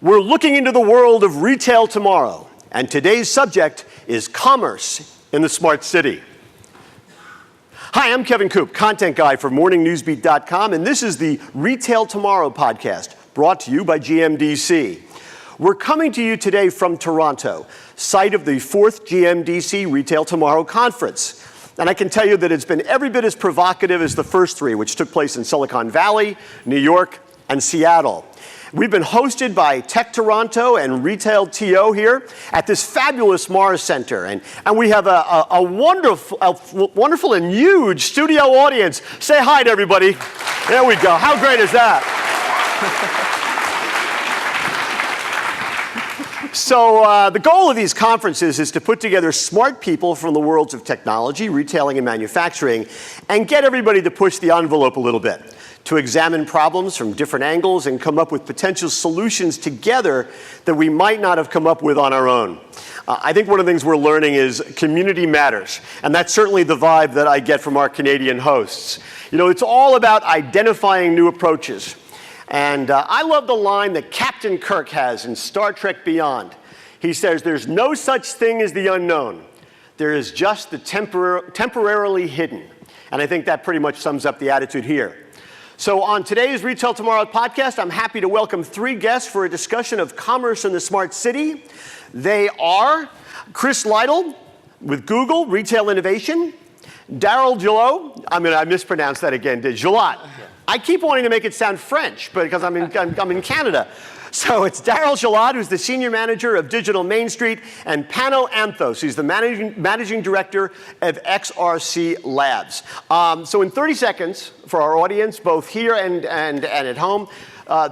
We're looking into the world of retail tomorrow, and today's subject is commerce in the smart city. Hi, I'm Kevin Koop, content guy for morningnewsbeat.com, and this is the Retail Tomorrow podcast, brought to you by GMDC. We're coming to you today from Toronto, site of the 4th GMDC Retail Tomorrow Conference. And I can tell you that it's been every bit as provocative as the first three, which took place in Silicon Valley, New York, and Seattle. We've been hosted by Tech Toronto and Retail TO here at this fabulous Mars Center. And we have a wonderful and huge studio audience. Say hi to everybody. There we go. How great is that? So the goal of these conferences is to put together smart people from the worlds of technology, retailing, and manufacturing, and get everybody to push the envelope a little bit, to examine problems from different angles and come up with potential solutions together that we might not have come up with on our own. I think one of the things we're learning is community matters, and that's certainly the vibe that I get from our Canadian hosts. You know, it's all about identifying new approaches. And I love the line that Captain Kirk has in Star Trek Beyond. He says, "There's no such thing as the unknown. There is just the temporarily hidden." And I think that pretty much sums up the attitude here. So on today's Retail Tomorrow podcast, I'm happy to welcome three guests for a discussion of commerce in the smart city. They are Chris Lytle with Google Retail Innovation, Daryl Gillot, I mispronounced that again, Gillot. I keep wanting to make it sound French, but because I'm in Canada. So it's Daryl Gillot, who's the Senior Manager of Digital Main Street, and Pano Anthos, who's the Managing Director of XRC Labs. So in 30 seconds, for our audience, both here and at home,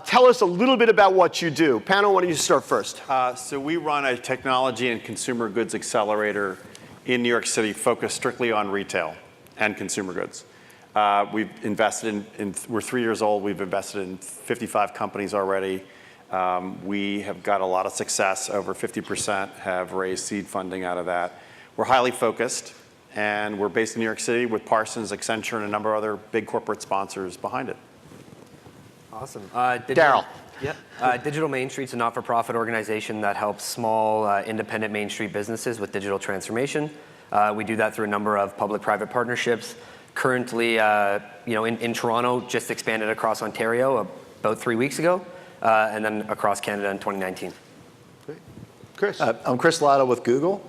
tell us a little bit about what you do. Pano, why don't you start first? So we run a technology and consumer goods accelerator in New York City focused strictly on retail and consumer goods. We've invested we're 3 years old, we've invested in 55 companies already. We have got a lot of success, over 50% have raised seed funding out of that. We're highly focused, and we're based in New York City with Parsons, Accenture, and a number of other big corporate sponsors behind it. Awesome. Daryl. Yep. Digital Main Street's a not-for-profit organization that helps small, independent Main Street businesses with digital transformation. We do that through a number of public-private partnerships. Currently, in Toronto, just expanded across Ontario about 3 weeks ago, and then across Canada in 2019. Great. Chris. I'm Chris Lytle with Google.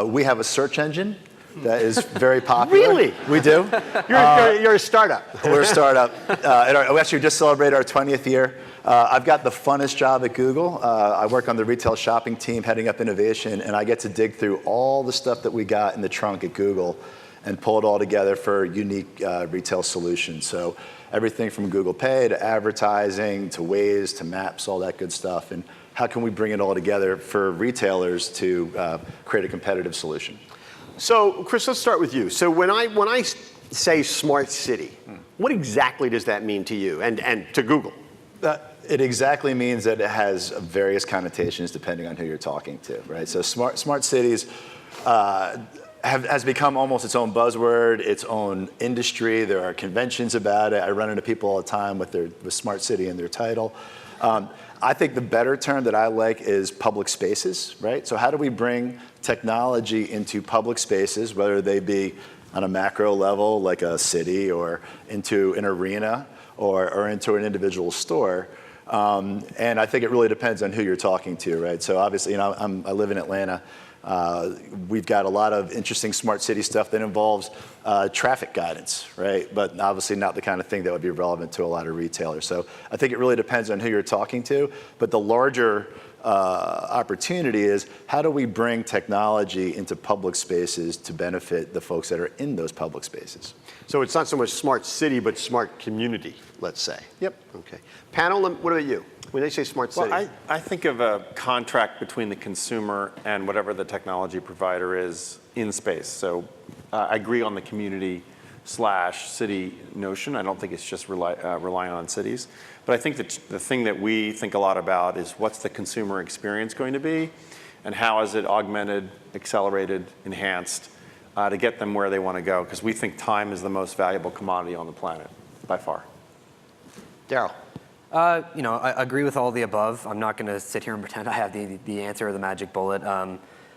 We have a search engine that is very popular. Really? We do. You're a startup. We're a startup. We actually just celebrated our 20th year. I've got the funnest job at Google. I work on the retail shopping team, heading up innovation, and I get to dig through all the stuff that we got in the trunk at Google and pull it all together for unique retail solutions. So everything from Google Pay to advertising to Waze to Maps, all that good stuff. And how can we bring it all together for retailers to create a competitive solution? So, Chris, let's start with you. So when I say smart city, what exactly does that mean to you and to Google? It exactly means that it has various connotations depending on who you're talking to, right? So smart cities has become almost its own buzzword, its own industry. There are conventions about it. I run into people all the time with smart city in their title. I think the better term that I like is public spaces, right? So how do we bring technology into public spaces, whether they be on a macro level like a city or into an arena or into an individual store? And I think it really depends on who you're talking to, right? So obviously, I live in Atlanta. We've got a lot of interesting smart city stuff that involves traffic guidance, right? But obviously not the kind of thing that would be relevant to a lot of retailers. So I think it really depends on who you're talking to. But the larger opportunity is how do we bring technology into public spaces to benefit the folks that are in those public spaces? So it's not so much smart city, but smart community, let's say. Yep. Okay. Panel, what about you? When they say smart city? Well, I think of a contract between the consumer and whatever the technology provider is in space. So I agree on the community/city notion. I don't think it's just relying on cities. But I think that the thing that we think a lot about is what's the consumer experience going to be and how is it augmented, accelerated, enhanced to get them where they want to go. Because we think time is the most valuable commodity on the planet, by far. Daryl. I agree with all the above. I'm not going to sit here and pretend I have the answer or the magic bullet.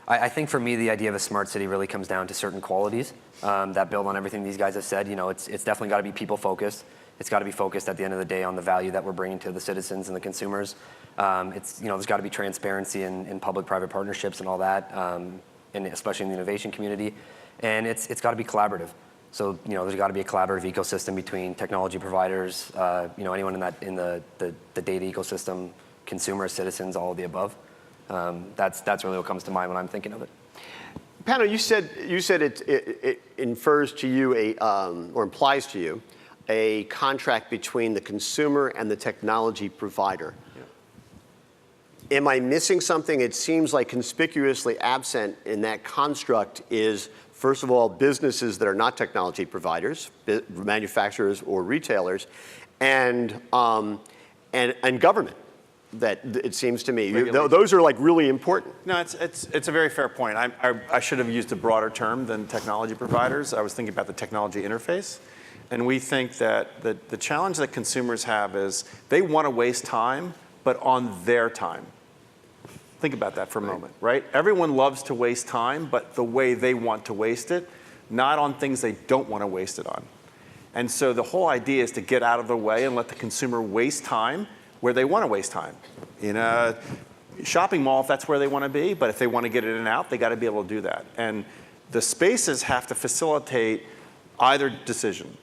I think for me, the idea of a smart city really comes down to certain qualities that build on everything these guys have said. It's definitely got to be people focused. It's got to be focused at the end of the day on the value that we're bringing to the citizens and the consumers. There's got to be transparency in public-private partnerships and all that, and especially in the innovation community. And it's got to be collaborative. So there's got to be a collaborative ecosystem between technology providers, anyone in the data ecosystem, consumers, citizens, all of the above. That's really what comes to mind when I'm thinking of it. Pano, you said it infers to you or implies to you a contract between the consumer and the technology provider. Yeah. Am I missing something? It seems like conspicuously absent in that construct is, first of all, businesses that are not technology providers, manufacturers or retailers, and government. That it seems to me, those are like really important. No, it's a very fair point. I should have used a broader term than technology providers. I was thinking about the technology interface. And we think that the challenge that consumers have is they want to waste time, but on their time. Think about that for a moment, right? Everyone loves to waste time, but the way they want to waste it, not on things they don't want to waste it on. And so the whole idea is to get out of the way and let the consumer waste time where they want to waste time. In a shopping mall, if that's where they want to be, but if they want to get in and out, they got to be able to do that. And the spaces have to facilitate either decision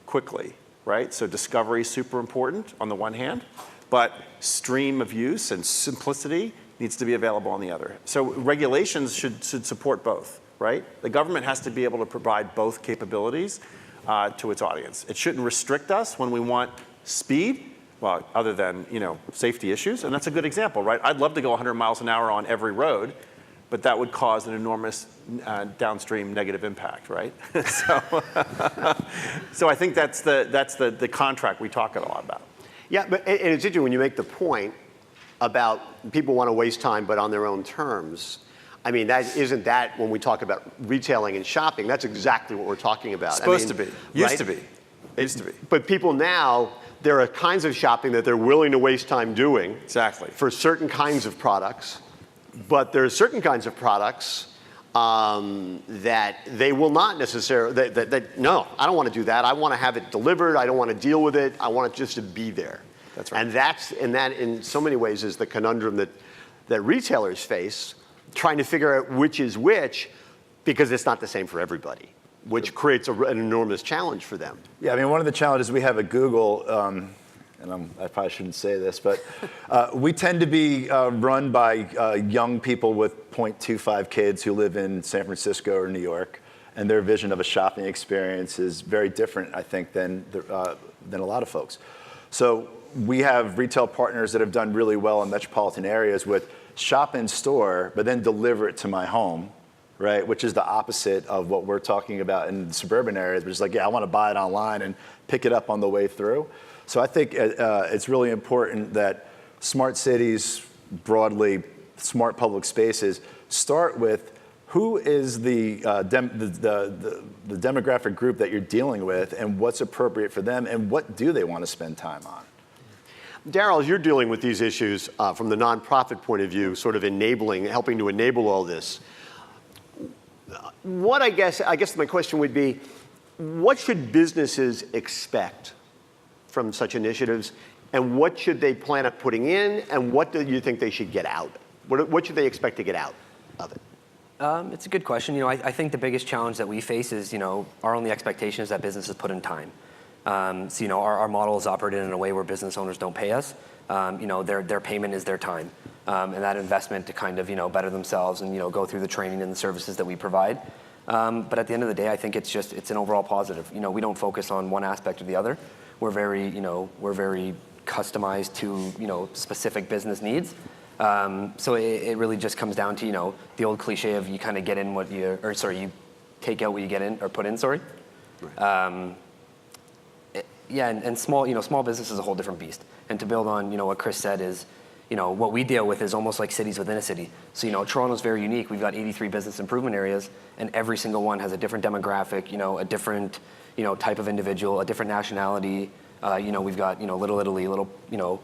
quickly, right? So discovery is super important on the one hand, but stream of use and simplicity needs to be available on the other. So regulations should support both, right? The government has to be able to provide both capabilities to its audience. It shouldn't restrict us when we want speed, well, other than safety issues, and that's a good example, right? I'd love to go 100 miles an hour on every road, but that would cause an enormous downstream negative impact, right? So I think that's the contract we talk a lot about. Yeah, but and it's interesting when you make the point about people want to waste time, but on their own terms. I mean, isn't that when we talk about retailing and shopping? That's exactly what we're talking about. Supposed to be. Used to be. Used to be. But people now, there are kinds of shopping that they're willing to waste time doing. Exactly. For certain kinds of products. But there are certain kinds of products that they will not necessarily, no, I don't want to do that. I want to have it delivered. I don't want to deal with it. I want it just to be there. That's right. And that in so many ways is the conundrum that retailers face, trying to figure out which is which, because it's not the same for everybody, which creates an enormous challenge for them. Yeah, I mean, one of the challenges we have at Google, and I probably shouldn't say this, but we tend to be run by young people with 0.25 kids who live in San Francisco or New York, and their vision of a shopping experience is very different, I think, than a lot of folks. So we have retail partners that have done really well in metropolitan areas with shop in store, but then deliver it to my home, right? Which is the opposite of what we're talking about in suburban areas, which is like, yeah, I want to buy it online and pick it up on the way through. So I think it's really important that smart cities, broadly, smart public spaces, start with who is the demographic group that you're dealing with and what's appropriate for them and what do they want to spend time on. Daryl, as you're dealing with these issues from the nonprofit point of view, sort of helping to enable all this, what I guess my question would be, what should businesses expect from such initiatives, and what should they plan on putting in, and what do you think they should get out? What should they expect to get out of it? It's a good question. I think the biggest challenge that we face is, our only expectation is that businesses put in time. So, our model is operated in a way where business owners don't pay us. Their payment is their time, and that investment to kind of, better themselves and, go through the training and the services that we provide. But at the end of the day, I think it's an overall positive. We don't focus on one aspect or the other. We're very customized to, specific business needs. So it really just comes down to, the old cliche of you kind of get in you take out what you get in or put in, sorry. Right. And small business is a whole different beast. And to build on, what Chris said is, what we deal with is almost like cities within a city. So, Toronto's very unique. We've got 83 business improvement areas, and every single one has a different demographic, a different, type of individual, a different nationality, We've got, Little Italy, Little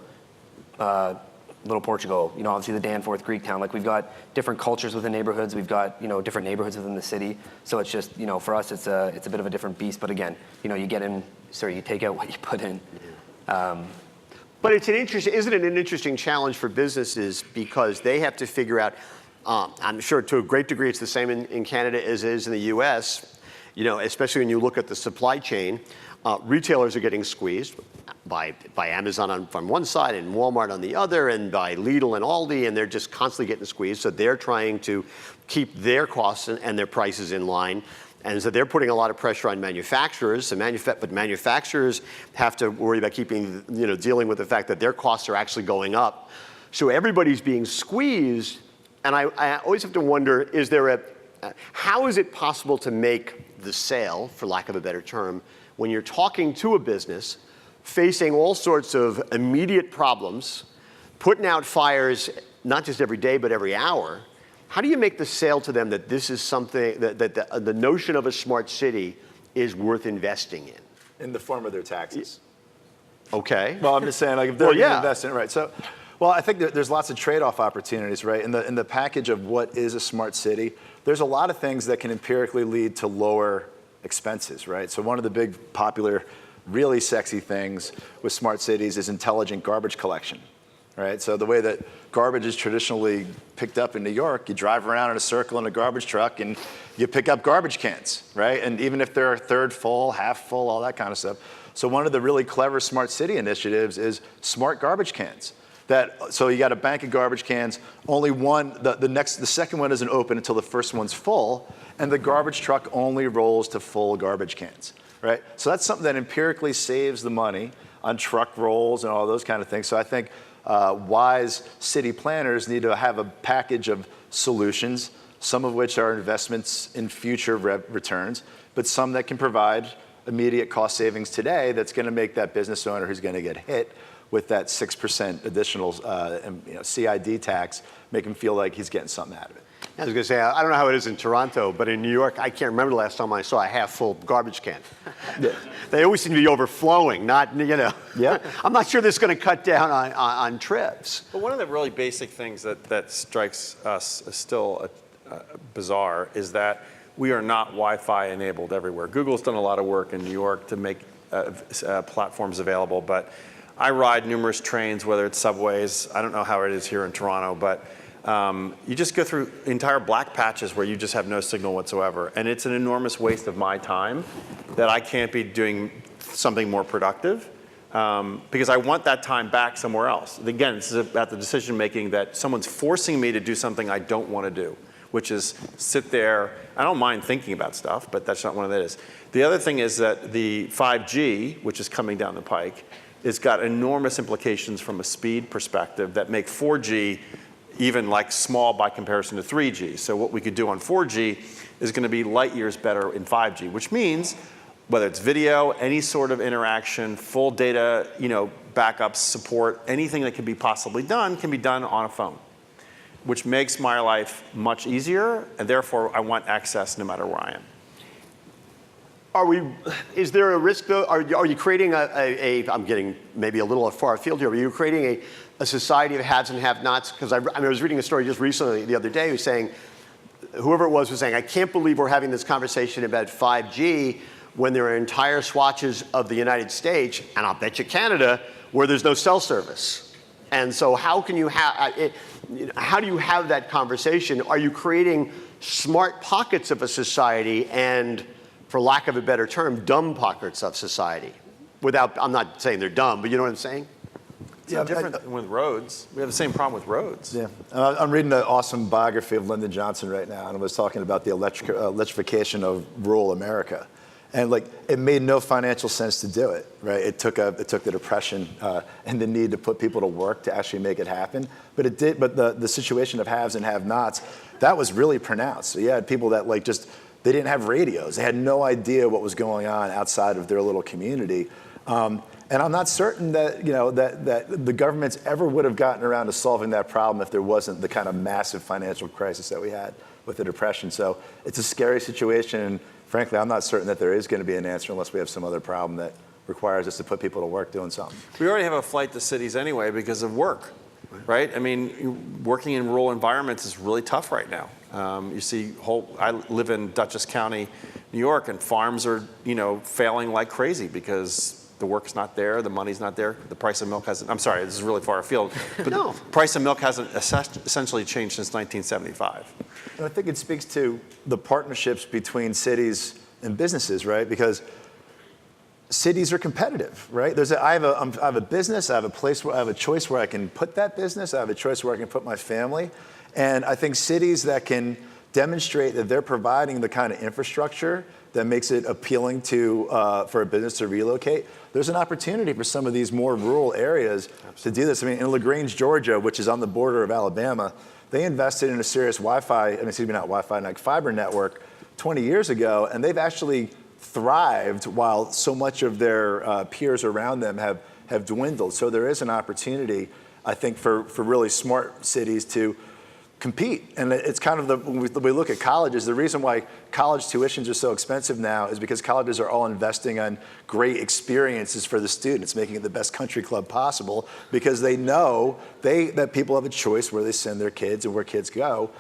Portugal, obviously the Danforth Greek town. Like, we've got different cultures within neighborhoods. We've got, different neighborhoods within the city. So it's just, for us, it's a bit of a different beast. But again, you take out what you put in. But isn't it an interesting challenge for businesses, because they have to figure out, I'm sure to a great degree it's the same in Canada as it is in the US, especially when you look at the supply chain. Retailers are getting squeezed by Amazon on one side and Walmart on the other, and by Lidl and Aldi, and they're just constantly getting squeezed. So they're trying to keep their costs and their prices in line. And so they're putting a lot of pressure on manufacturers, but manufacturers have to worry about dealing with the fact that their costs are actually going up. So everybody's being squeezed, and I always have to wonder, how is it possible to make the sale, for lack of a better term, when you're talking to a business facing all sorts of immediate problems, putting out fires not just every day but every hour? How do you make the sale to them that this is something that the notion of a smart city is worth investing in? In the form of their taxes. Okay. Well, I'm just saying, like, if they're going to invest in it, right? So, well, I think there's lots of trade-off opportunities, right? In the package of what is a smart city, there's a lot of things that can empirically lead to lower expenses, right? So one of the big, popular, really sexy things with smart cities is intelligent garbage collection, right? So the way that garbage is traditionally picked up in New York, you drive around in a circle in a garbage truck and you pick up garbage cans, right? And even if they're third full, half full, all that kind of stuff. So one of the really clever smart city initiatives is smart garbage cans. So you got a bank of garbage cans, only one, the second one isn't open until the first one's full, and the garbage truck only rolls to full garbage cans, right? So that's something that empirically saves the money on truck rolls and all those kind of things. So I think wise city planners need to have a package of solutions, some of which are investments in future returns, but some that can provide immediate cost savings today that's going to make that business owner who's going to get hit with that 6% additional CID tax, make him feel like he's getting something out of it. I was going to say, I don't know how it is in Toronto, but in New York, I can't remember the last time I saw a half-full garbage can. They always seem to be overflowing, not. Yeah. I'm not sure this is going to cut down on trips. But one of the really basic things that strikes us as still bizarre is that we are not Wi-Fi enabled everywhere. Google's done a lot of work in New York to make platforms available, but I ride numerous trains, whether it's subways. I don't know how it is here in Toronto, but you just go through entire black patches where you just have no signal whatsoever. And it's an enormous waste of my time that I can't be doing something more productive because I want that time back somewhere else. Again, this is about the decision making that someone's forcing me to do something I don't want to do, which is sit there. I don't mind thinking about stuff, but that's not one of those. The other thing is that the 5G, which is coming down the pike, it's got enormous implications from a speed perspective that make 4G even like small by comparison to 3G. So what we could do on 4G is going to be light years better in 5G, which means whether it's video, any sort of interaction, full data, backups, support, anything that can be possibly done can be done on a phone, which makes my life much easier, and therefore I want access no matter where I am. Is there a risk, though? Are you creating I'm getting maybe a little far afield here, but are you creating a society of haves and have-nots? Because I was reading a story just recently, the other day, who's saying, whoever it was saying, I can't believe we're having this conversation about 5G when there are entire swatches of the United States, and I'll bet you Canada, where there's no cell service. And so how do you have that conversation? Are you creating smart pockets of a society and, for lack of a better term, dumb pockets of society? I'm not saying they're dumb, but you know what I'm saying? It's no different than with roads. We have the same problem with roads. Yeah, I'm reading an awesome biography of Lyndon Johnson right now, and I was talking about the electrification of rural America. And it made no financial sense to do it, right? It took the Depression and the need to put people to work to actually make it happen. But it did. But the situation of haves and have-nots, that was really pronounced. So you had people that they didn't have radios. They had no idea what was going on outside of their little community. And I'm not certain that that the governments ever would have gotten around to solving that problem if there wasn't the kind of massive financial crisis that we had with the Depression. So it's a scary situation. And frankly, I'm not certain that there is going to be an answer unless we have some other problem that requires us to put people to work doing something. We already have a flight to cities anyway because of work, right? I mean, working in rural environments is really tough right now. You see, I live in Dutchess County, New York, and farms are, failing like crazy because the work's not there, the money's not there, the price of milk hasn't, I'm sorry, this is really far afield, but the price of milk hasn't essentially changed since 1975. And I think it speaks to the partnerships between cities and businesses, right? Because cities are competitive, right? I have a business, I have a place where I have a choice where I can put that business, I have a choice where I can put my family. And I think cities that can demonstrate that they're providing the kind of infrastructure that makes it appealing for a business to relocate, there's an opportunity for some of these more rural areas to do this. I mean, in LaGrange, Georgia, which is on the border of Alabama, they invested in a serious fiber network 20 years ago, and they've actually thrived while so much of their peers around them have dwindled. So there is an opportunity, I think, for really smart cities to compete. And it's kind of when we look at colleges, the reason why college tuitions are so expensive now is because colleges are all investing on great experiences for the students, making it the best country club possible, because they know that people have a choice where they send their kids and where kids go.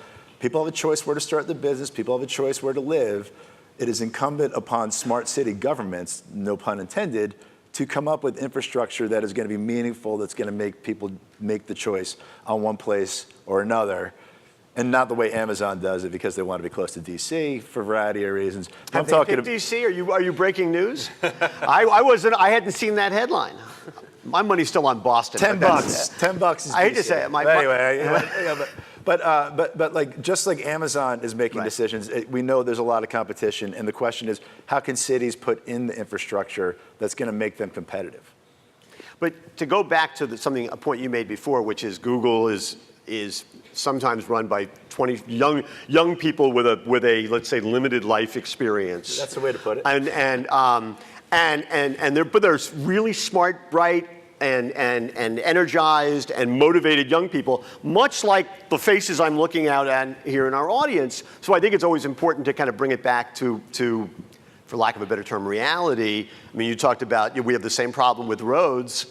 People have a choice where to start the business. People have a choice where to live. It is incumbent upon smart city governments, no pun intended, to come up with infrastructure that is going to be meaningful, that's going to make people make the choice on one place or another. And not the way Amazon does it because they want to be close to DC for a variety of reasons. I'm talking about DC. Are you breaking news? I hadn't seen that headline. My money's still on Boston. $10. $10 is DC. I hate to say it. Anyway, but like just like Amazon is making decisions, we know there's a lot of competition, and the question is, how can cities put in the infrastructure that's going to make them competitive? But to go back to a point you made before, which is Google is sometimes run by 20 young people with a let's say limited life experience. That's the way to put it. But there's really smart, bright, and energized and motivated young people, much like the faces I'm looking out at here in our audience. So I think it's always important to kind of bring it back to for lack of a better term, reality. I mean, you talked about we have the same problem with roads.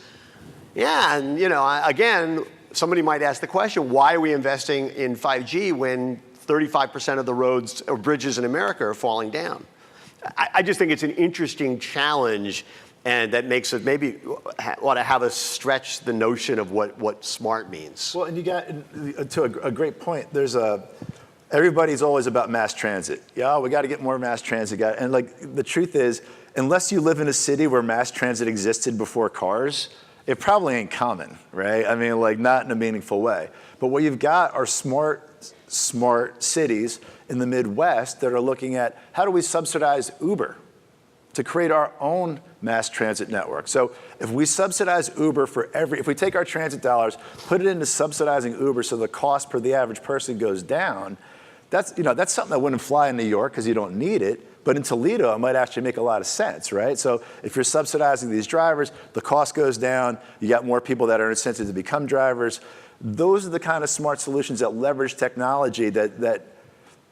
Yeah, and again, somebody might ask the question, why are we investing in 5G when 35% of the roads or bridges in America are falling down? I just think it's an interesting challenge, and that makes it maybe ought to have us stretch the notion of what smart means. Well, and you got to a great point. Everybody's always about mass transit. Yeah, we got to get more mass transit. And like the truth is, unless you live in a city where mass transit existed before cars, it probably ain't common, right? I mean, like not in a meaningful way. But what you've got are smart cities in the Midwest that are looking at how do we subsidize Uber to create our own mass transit network. So if we subsidize Uber if we take our transit dollars, put it into subsidizing Uber so the cost per the average person goes down, that's something that wouldn't fly in New York because you don't need it. But in Toledo, it might actually make a lot of sense, right? So if you're subsidizing these drivers, the cost goes down, you got more people that are incented to become drivers. Those are the kind of smart solutions that leverage technology that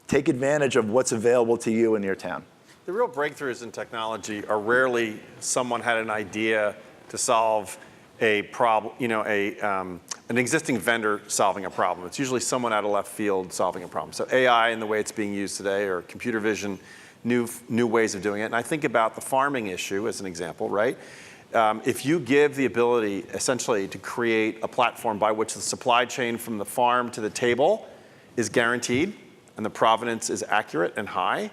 take advantage of what's available to you in your town. The real breakthroughs in technology are rarely someone had an idea to solve a problem, an existing vendor solving a problem. It's usually someone out of left field solving a problem. So AI and the way it's being used today, or computer vision, new ways of doing it. And I think about the farming issue as an example, right? If you give the ability essentially to create a platform by which the supply chain from the farm to the table is guaranteed and the provenance is accurate and high,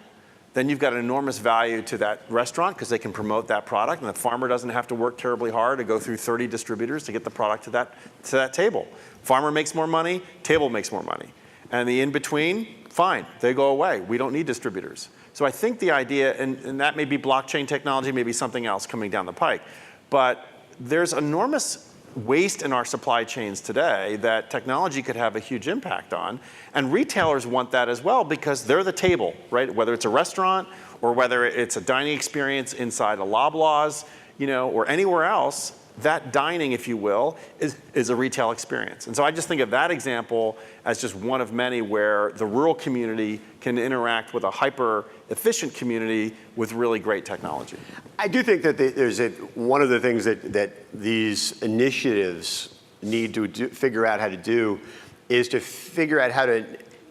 then you've got an enormous value to that restaurant because they can promote that product, and the farmer doesn't have to work terribly hard to go through 30 distributors to get the product to that table. Farmer makes more money, table makes more money. And the in-between, fine, they go away. We don't need distributors. So I think the idea, and that may be blockchain technology, maybe something else coming down the pike, but there's enormous waste in our supply chains today that technology could have a huge impact on, and retailers want that as well because they're the table, right? Whether it's a restaurant or whether it's a dining experience inside a Loblaws, or anywhere else, that dining, if you will, is a retail experience. And so I just think of that example as just one of many where the rural community can interact with a hyper-efficient community with really great technology. I do think that one of the things that these initiatives need to figure out how to do is to figure out how to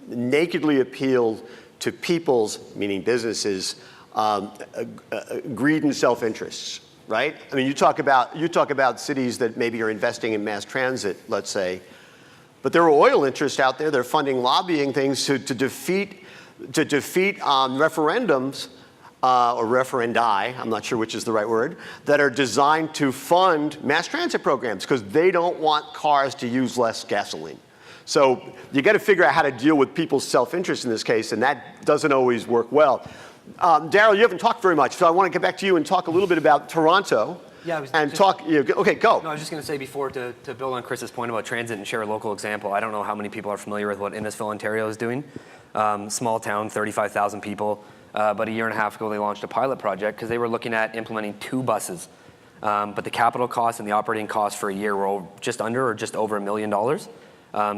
nakedly appeal to people's, meaning businesses, greed and self-interests. Right? I mean, you talk about cities that maybe are investing in mass transit, let's say, but there are oil interests out there. They're funding lobbying things to defeat referendums or referendi. I'm not sure which is the right word, that are designed to fund mass transit programs because they don't want cars to use less gasoline. So you got to figure out how to deal with people's self-interest in this case, and that doesn't always work well. Daryl, you haven't talked very much, so I want to get back to you and talk a little bit about Toronto. Yeah, okay, go. No, I was just going to say before, to build on Chris's point about transit and share a local example, I don't know how many people are familiar with what Innisfil, Ontario is doing. Small town, 35,000 people. About a year and a half ago, they launched a pilot project because they were looking at implementing 2 buses. But the capital costs and the operating costs for a year were just under or just over $1 million.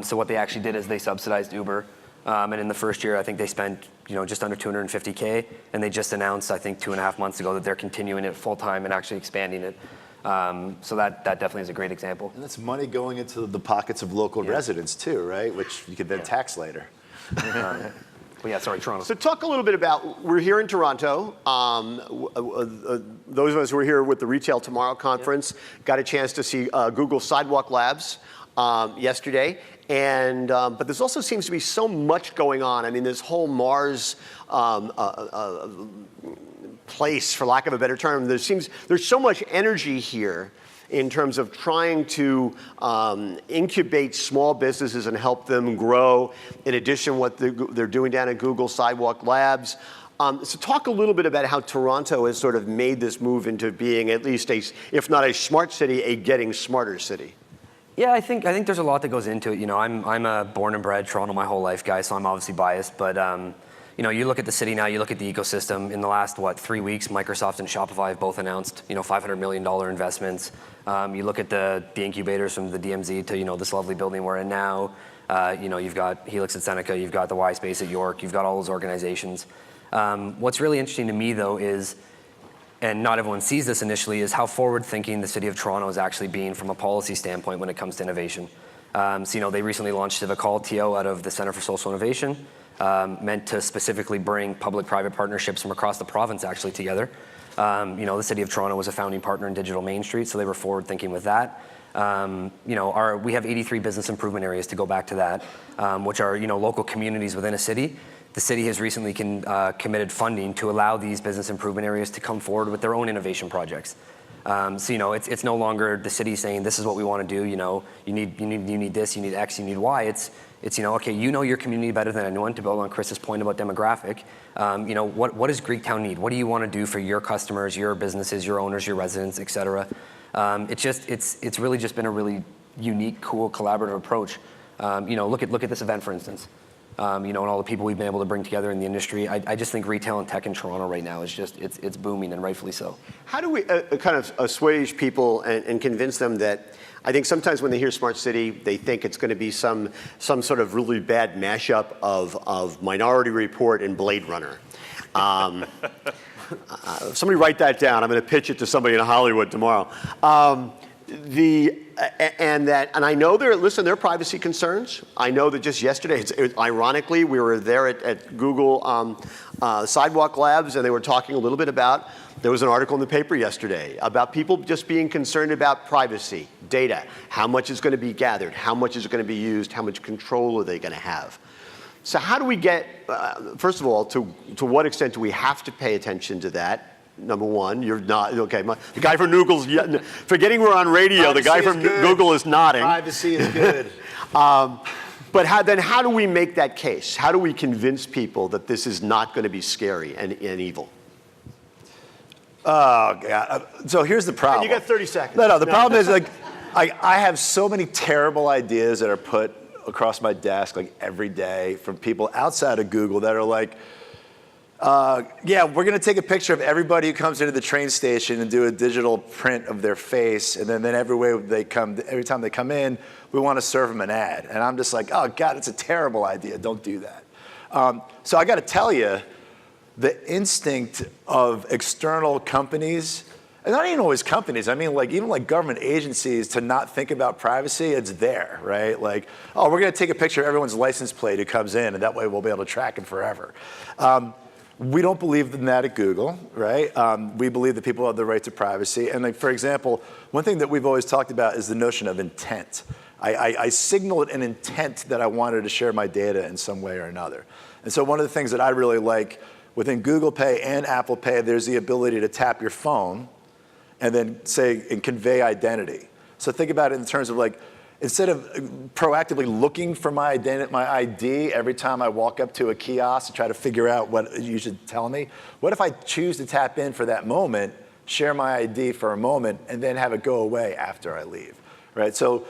So what they actually did is they subsidized Uber. And in the first year, I think they spent just under $250K, and they just announced, I think 2.5 months ago, that they're continuing it full time and actually expanding it. So that definitely is a great example. And that's money going into the pockets of local residents too, right? Which you could then tax later. Well, yeah, sorry, Toronto. So talk a little bit about, we're here in Toronto. Those of us who were here with the Retail Tomorrow conference got a chance to see Google Sidewalk Labs yesterday. And but there also seems to be so much going on. I mean, this whole Mars place, for lack of a better term, there's so much energy here in terms of trying to incubate small businesses and help them grow. In addition, what they're doing down at Google Sidewalk Labs. So talk a little bit about how Toronto has sort of made this move into being at least if not a smart city, a getting smarter city. Yeah, I think there's a lot that goes into it. I'm a born and bred Toronto my whole life guy, so I'm obviously biased. But you look at the city now, you look at the ecosystem. In the last 3 weeks, Microsoft and Shopify have both announced $500 million investments. You look at the incubators from the DMZ to this lovely building we're in now. You've got Helix at Seneca, you've got the Y Space at York, you've got all those organizations. What's really interesting to me though is, and not everyone sees this initially, is how forward-thinking the city of Toronto is actually being from a policy standpoint when it comes to innovation. So they recently launched Civic Hall TO out of the Center for Social Innovation, meant to specifically bring public-private partnerships from across the province actually together. The city of Toronto was a founding partner in Digital Main Street, so they were forward-thinking with that. We have 83 business improvement areas, to go back to that, which are local communities within a city. The city has recently committed funding to allow these business improvement areas to come forward with their own innovation projects. So it's no longer the city saying this is what we want to do. You need this, you need X, you need Y. It's okay. Your community better than anyone. To build on Chris's point about demographic, what does Greektown need? What do you want to do for your customers, your businesses, your owners, your residents, et cetera? It's really just been a really unique, cool, collaborative approach. Look at this event, for instance. And all the people we've been able to bring together in the industry. I just think retail and tech in Toronto right now is it's booming, and rightfully so. How do we kind of assuage people and convince them that, I think sometimes when they hear smart city, they think it's going to be some sort of really bad mashup of Minority Report and Blade Runner. Somebody write that down. I'm going to pitch it to somebody in Hollywood tomorrow. And I know there are privacy concerns. I know that just yesterday, ironically, we were there at Google Sidewalk Labs, and they were talking a little bit about, there was an article in the paper yesterday about people just being concerned about privacy, data, how much is going to be gathered, how much is going to be used, how much control are they going to have. So how do we get, first of all, to what extent do we have to pay attention to that? Number one, you're not, okay, the guy from Google's, forgetting we're on radio, privacy, the guy from Google is nodding. Privacy is good. But how do we make that case? How do we convince people that this is not going to be scary and evil? Oh, God. So here's the problem. And you got 30 seconds. No, the problem is, I have so many terrible ideas that are put across my desk every day from people outside of Google that are Yeah, we're going to take a picture of everybody who comes into the train station and do a digital print of their face, and then every time they come in, we want to serve them an ad. And I'm just like, oh God, it's a terrible idea. Don't do that. So I got to tell you, the instinct of external companies, and not even always companies, I mean even like government agencies, to not think about privacy, it's there, right? Like, oh, we're going to take a picture of everyone's license plate who comes in, and that way we'll be able to track them forever. We don't believe in that at Google, right? We believe that people have the right to privacy. And like, for example, one thing that we've always talked about is the notion of intent. I signaled an intent that I wanted to share my data in some way or another. And so one of the things that I really like within Google Pay and Apple Pay, there's the ability to tap your phone and then say, and convey identity. So think about it in terms of like, instead of proactively looking for my ID every time I walk up to a kiosk to try to figure out what you should tell me, what if I choose to tap in for that moment, share my ID for a moment, and then have it go away after I leave, right? So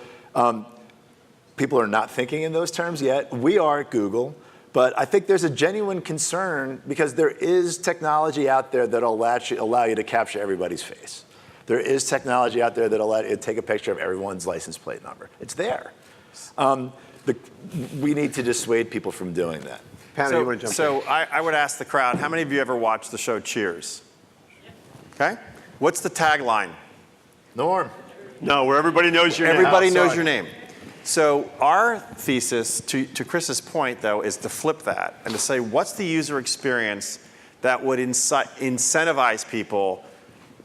people are not thinking in those terms yet. We are at Google. But I think there's a genuine concern because there is technology out there that'll allow you to capture everybody's face. There is technology out there that'll allow you to take a picture of everyone's license plate number. It's there. We need to dissuade people from doing that. Panel, you want to jump in? I would ask the crowd, how many of you ever watched the show Cheers? Okay. What's the tagline? Norm. No, where everybody knows your name. Everybody knows your name. So our thesis, to Chris's point, though, is to flip that and to say, what's the user experience that would incentivize people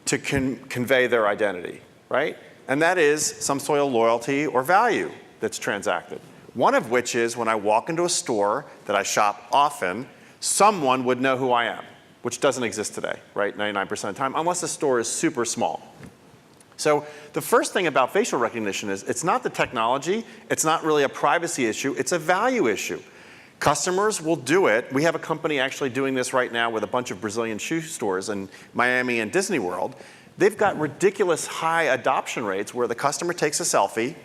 to convey their identity, right? And that is some sort of loyalty or value that's transacted. One of which is when I walk into a store that I shop often, someone would know who I am, which doesn't exist today, right, 99% of the time, unless the store is super small. So the first thing about facial recognition is it's not the technology, it's not really a privacy issue, it's a value issue. Customers will do it. We have a company actually doing this right now with a bunch of Brazilian shoe stores in Miami and Disney World. They've got ridiculous high adoption rates where the customer takes a selfie,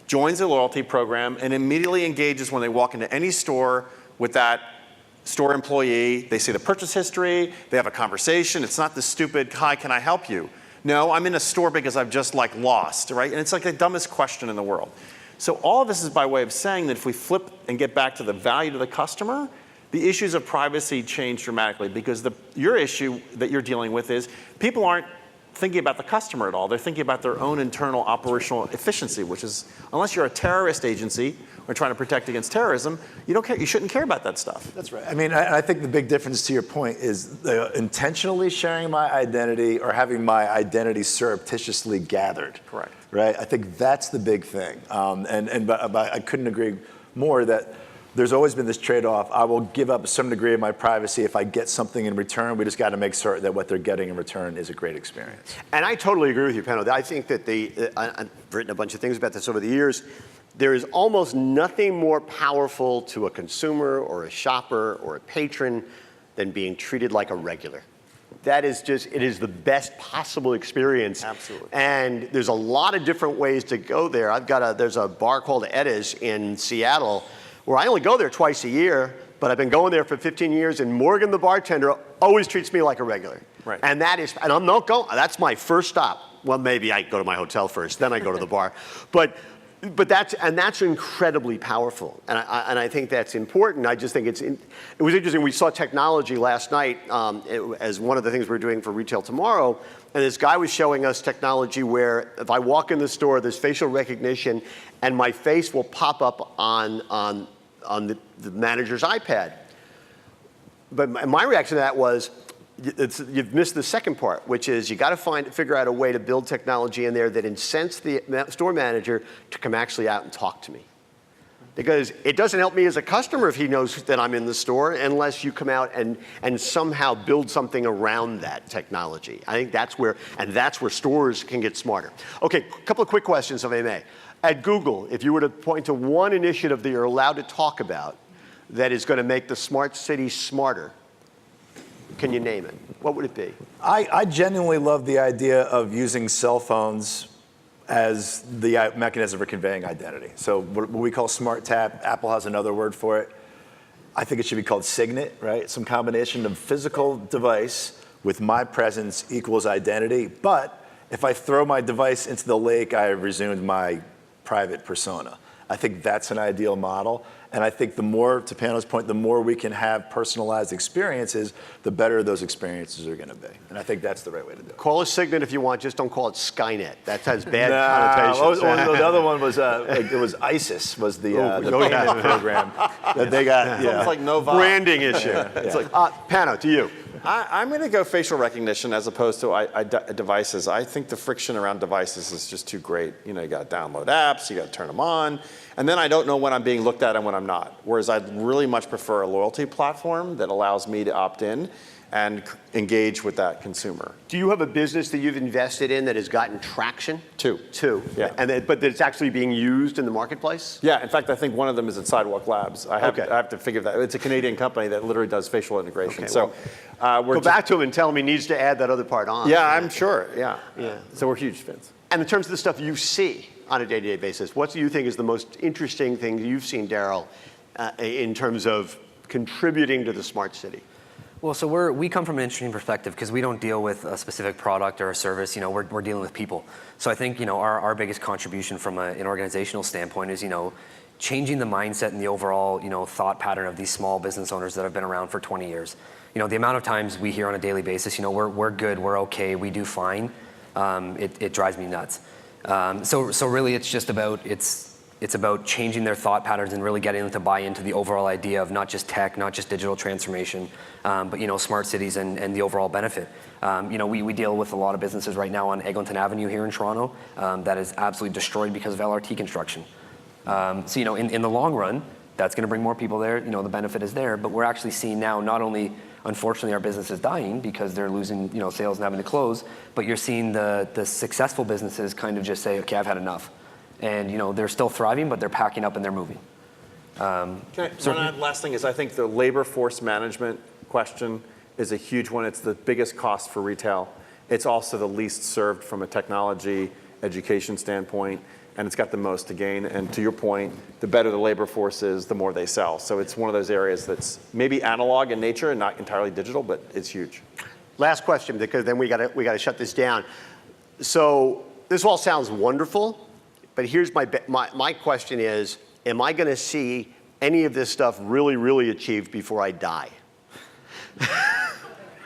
joins a loyalty program, and immediately engages when they walk into any store with that store employee. They see the purchase history, they have a conversation. It's not this stupid, hi, can I help you? No, I'm in a store because I've just like lost, right? And it's like the dumbest question in the world. So all of this is by way of saying that if we flip and get back to the value to the customer, the issues of privacy change dramatically because your issue that you're dealing with is people aren't thinking about the customer at all. They're thinking about their own internal operational efficiency, which is, unless you're a terrorist agency or trying to protect against terrorism, you don't care. You shouldn't care about that stuff. That's right. I mean, I think the big difference to your point is intentionally sharing my identity or having my identity surreptitiously gathered. Correct. Right? I think that's the big thing. But I couldn't agree more that there's always been this trade-off. I will give up some degree of my privacy if I get something in return. We just got to make certain that what they're getting in return is a great experience. And I totally agree with you, Pano. I think that I've written a bunch of things about this over the years. There is almost nothing more powerful to a consumer or a shopper or a patron than being treated like a regular. That is just, it is the best possible experience. Absolutely. And there's a lot of different ways to go there. There's a bar called Edda's in Seattle where I only go there twice a year, but I've been going there for 15 years, and Morgan, the bartender, always treats me like a regular. Right. And I'm not going, that's my first stop. Well, maybe I go to my hotel first, then I go to the bar. But that's incredibly powerful, and I think that's important. I just think it was interesting. We saw technology last night as one of the things we're doing for Retail Tomorrow, and this guy was showing us technology where if I walk in the store, there's facial recognition, and my face will pop up on the manager's iPad. But my reaction to that was, you've missed the second part, which is you got to figure out a way to build technology in there that incents the store manager to come actually out and talk to me. Because it doesn't help me as a customer if he knows that I'm in the store unless you come out and somehow build something around that technology. I think that's where stores can get smarter. Okay, a couple of quick questions, if I may. At Google, if you were to point to one initiative that you're allowed to talk about that is going to make the smart city smarter, can you name it? What would it be? I genuinely love the idea of using cell phones as the mechanism for conveying identity. So what we call smart tap, Apple has another word for it. I think it should be called Signet, right? Some combination of physical device with my presence equals identity. But if I throw my device into the lake, I have resumed my private persona. I think that's an ideal model. And I think the more, to Pano's point, the more we can have personalized experiences, the better those experiences are going to be. And I think that's the right way to do it. Call it Signet if you want, just don't call it Skynet. That has bad connotations. The other one was, it was ISIS was the payment program that they got. It's like no vibe. Branding issue. It's like, Pano, to you. I'm going to go facial recognition as opposed to devices. I think the friction around devices is just too great. You know, you got to download apps, you got to turn them on, and then I don't know when I'm being looked at and when I'm not. Whereas I'd really much prefer a loyalty platform that allows me to opt in and engage with that consumer. Do you have a business that you've invested in that has gotten traction? Two. Yeah. But that it's actually being used in the marketplace? Yeah, in fact, I think one of them is at Sidewalk Labs. I have to figure that. It's a Canadian company that literally does facial integration. Okay, go back to him and tell him he needs to add that other part on. Yeah, I'm sure. Yeah. So we're huge fans. And in terms of the stuff you see on a day-to-day basis, what do you think is the most interesting thing you've seen, Daryl, in terms of contributing to the smart city? Well, so we come from an interesting perspective because we don't deal with a specific product or a service. You know, we're dealing with people. So I think, you know, our biggest contribution from an organizational standpoint is, you know, changing the mindset and the overall, you know, thought pattern of these small business owners that have been around for 20 years. You know, the amount of times we hear on a daily basis, you know, we're good, we're okay, we do fine. It drives me nuts. So really, it's just about it's about changing their thought patterns and really getting them to buy into the overall idea of not just tech, not just digital transformation, but, you know, smart cities and the overall benefit. You know, we deal with a lot of businesses right now on Eglinton Avenue here in Toronto that is absolutely destroyed because of LRT construction. So, you know, in the long run, that's going to bring more people there. You know, the benefit is there, but we're actually seeing now not only, unfortunately, our business is dying because they're losing, you know, sales and having to close, but you're seeing the successful businesses kind of just say, okay, I've had enough. And, you know, they're still thriving, but they're packing up and they're moving. One last thing is I think the labor force management question is a huge one. It's the biggest cost for retail. It's also the least served from a technology education standpoint, and it's got the most to gain. And to your point, the better the labor force is, the more they sell. So it's one of those areas that's maybe analog in nature and not entirely digital, but it's huge. Last question, because then we got to shut this down. So this all sounds wonderful. But here's my question is, am I going to see any of this stuff really, really achieved before I die?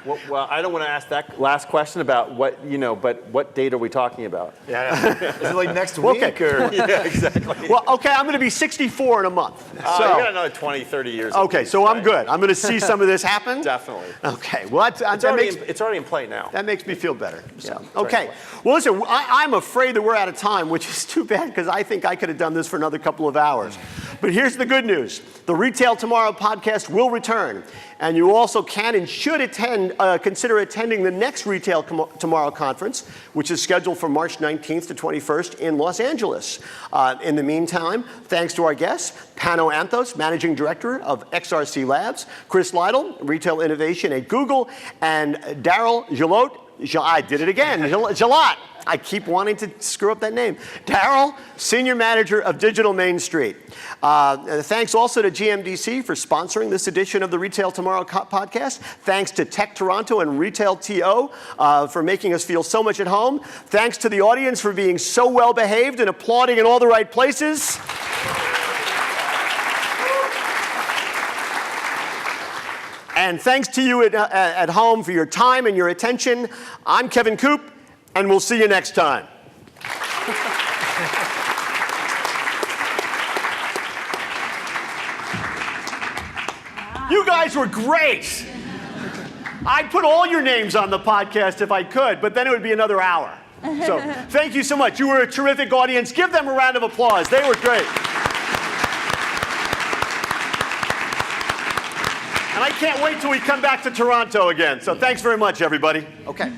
Well, I don't want to ask that last question about what, you know, but what date are we talking about? Yeah. Is it like next week or? Yeah, exactly. Well, okay, I'm going to be 64 in a month. So you got another 20, 30 years. Okay, so I'm good. I'm going to see some of this happen? Definitely. Okay, well, It's already in play now. that makes me feel better. So, Yeah, okay, well, listen, I'm afraid that we're out of time, which is too bad because I think I could have done this for another couple of hours. But here's the good news. The Retail Tomorrow podcast will return, and you also can and should consider attending the next Retail Tomorrow conference, which is scheduled for March 19th to 21st in Los Angeles. In the meantime, thanks to our guests, Pano Anthos, Managing Director of XRC Labs, Chris Lytle, Retail Innovation at Google, and Daryl Gillot. I did it again, Gillot. I keep wanting to screw up that name. Daryl, Senior Manager of Digital Main Street. Thanks also to GMDC for sponsoring this edition of the Retail Tomorrow podcast. Thanks to Tech Toronto and Retail TO for making us feel so much at home. Thanks to the audience for being so well behaved and applauding in all the right places. And thanks to you at home for your time and your attention. I'm Kevin Coop, and we'll see you next time. You guys were great. I'd put all your names on the podcast if I could, but then it would be another hour. So thank you so much. You were a terrific audience. Give them a round of applause. They were great. And I can't wait till we come back to Toronto again. So thanks very much, everybody. Okay.